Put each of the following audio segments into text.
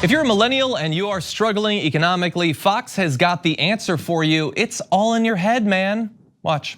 If you're a millennial and you are struggling economically, Fox has got the answer for you. It's all in your head, man. Watch.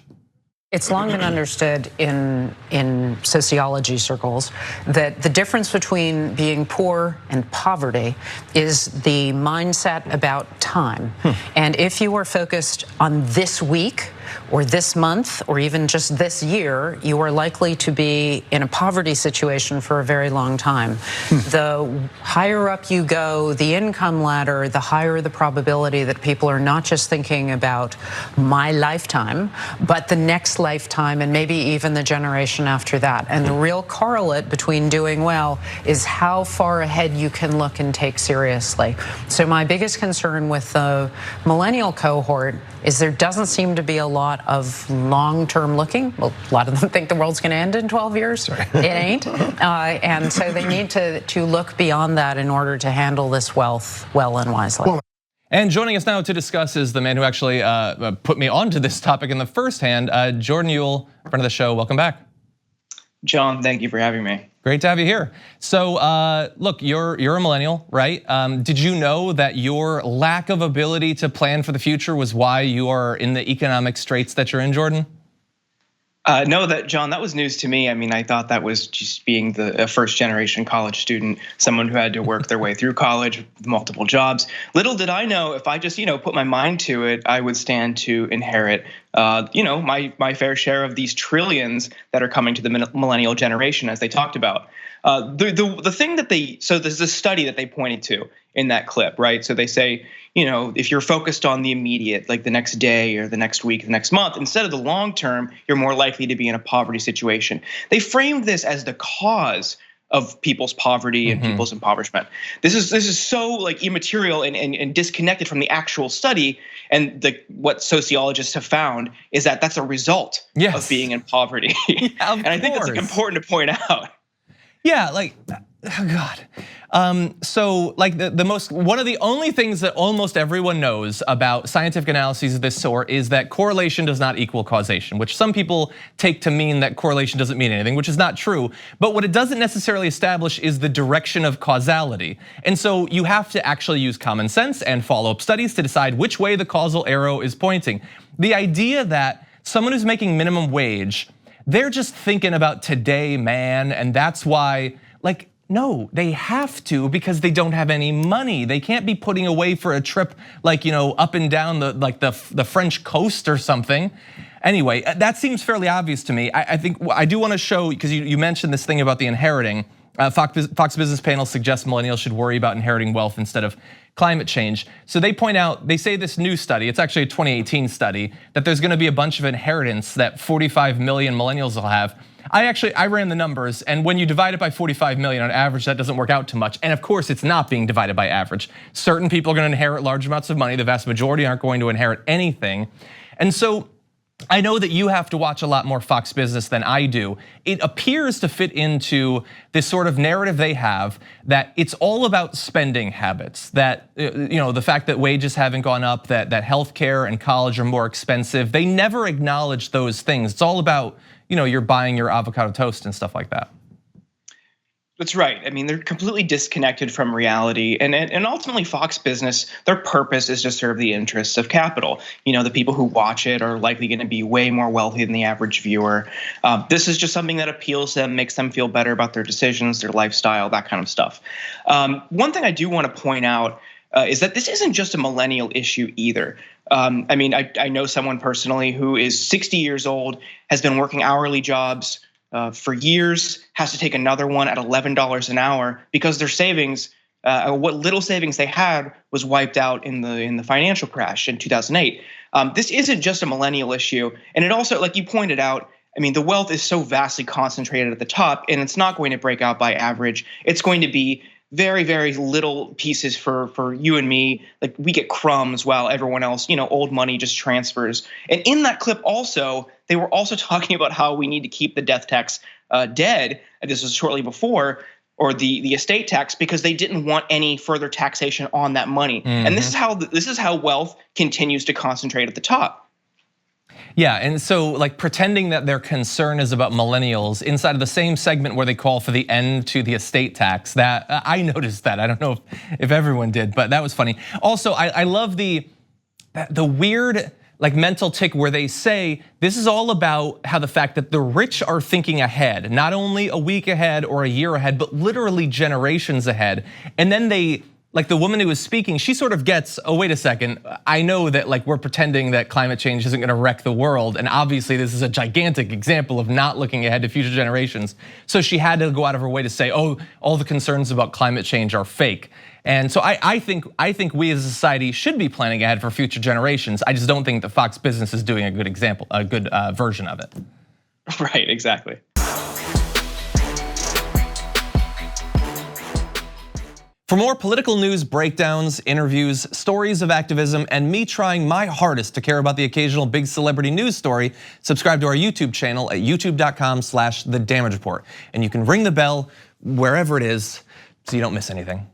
It's long been understood in sociology circles that the difference between being poor and poverty is the mindset about time. And if you are focused on this week or this month or even just this year, you are likely to be in a poverty situation for a very long time. The higher up you go, the income ladder, the higher the probability that people are not just thinking about my lifetime, but the next lifetime and maybe even the generation after that. And the real correlate between doing well is how far ahead you can look and take seriously. So my biggest concern with the millennial cohort is there doesn't seem to be a lot of long-term looking. Well, a lot of them think the world's going to end in 12 years. It ain't. And so they need to look beyond that in order to handle this wealth well and wisely. And joining us now to discuss is the man who actually put me onto this topic in the first hand, Jordan Uhl, friend of the show. Welcome back. John, thank you for having me. Great to have you here. So look, you're a millennial, right? Did you know that your lack of ability to plan for the future was why you are in the economic straits that you're in, Jordan? No, John, that was news to me. I mean, I thought that was just being the first generation college student, someone who had to work their way through college with multiple jobs. Little did I know if I just, put my mind to it, I would stand to inherit, my fair share of these trillions that are coming to the millennial generation, as they talked about. The thing that so there's this study that they pointed to in that clip, right? So they say, if you're focused on the immediate, like the next day or the next week, the next month, instead of the long term, you're more likely to be in a poverty situation. They framed this as the cause of people's poverty and people's impoverishment. This is so like immaterial and disconnected from the actual study. And what sociologists have found is that that's a result of being in poverty. Yeah, and I think that's important to point out. Yeah, like, oh God. So like one of the only things that almost everyone knows about scientific analyses of this sort is that correlation does not equal causation, which some people take to mean that correlation doesn't mean anything, which is not true. But what it doesn't necessarily establish is the direction of causality. And so you have to actually use common sense and follow up studies to decide which way the causal arrow is pointing. The idea that someone who's making minimum wage, they're just thinking about today, man, and that's why, like, no, they have to because they don't have any money. They can't be putting away for a trip like, up and down the French coast or something. Anyway, that seems fairly obvious to me. I think I do want to show, because you mentioned this thing about the inheriting. Fox Business Panel suggests millennials should worry about inheriting wealth instead of climate change. So they point out, they say this new study, it's actually a 2018 study, that there's gonna be a bunch of inheritance that 45 million millennials will have. I ran the numbers, and when you divide it by 45 million on average, that doesn't work out too much. And of course, it's not being divided by average. Certain people are gonna inherit large amounts of money, the vast majority aren't going to inherit anything. And so I know that you have to watch a lot more Fox Business than I do. It appears to fit into this sort of narrative they have that it's all about spending habits, that the fact that wages haven't gone up, that healthcare and college are more expensive. They never acknowledge those things. It's all about, you're buying your avocado toast and stuff like that. That's right. I mean, they're completely disconnected from reality. And ultimately, Fox Business, their purpose is to serve the interests of capital. The people who watch it are likely going to be way more wealthy than the average viewer. This is just something that appeals to them, makes them feel better about their decisions, their lifestyle, that kind of stuff. One thing I do want to point out is that this isn't just a millennial issue either. I know someone personally who is 60 years old, has been working hourly jobs for years, has to take another one at $11 an hour because their savings, what little savings they had, was wiped out in the financial crash in 2008. This isn't just a millennial issue, and it also, like you pointed out, the wealth is so vastly concentrated at the top, and it's not going to break out by average. It's going to be very, very little pieces for you and me. Like, we get crumbs while everyone else, old money just transfers. And in that clip also, they were also talking about how we need to keep the death tax dead. This was shortly before, or the estate tax, because they didn't want any further taxation on that money. And this is how wealth continues to concentrate at the top. Yeah, and so like pretending that their concern is about millennials inside of the same segment where they call for the end to the estate tax, that I noticed that. I don't know if everyone did, but that was funny. Also, I love the weird like mental tick where they say this is all about how the fact that the rich are thinking ahead, not only a week ahead or a year ahead, but literally generations ahead. And then they, like the woman who was speaking, she sort of gets, oh wait a second, I know that like we're pretending that climate change isn't gonna wreck the world, and obviously this is a gigantic example of not looking ahead to future generations. So she had to go out of her way to say, oh, all the concerns about climate change are fake. And so I think we as a society should be planning ahead for future generations. I just don't think that Fox Business is doing a good example, a good version of it. Right, exactly. For more political news, breakdowns, interviews, stories of activism, and me trying my hardest to care about the occasional big celebrity news story, subscribe to our YouTube channel at youtube.com/The Damage Report. And you can ring the bell wherever it is so you don't miss anything.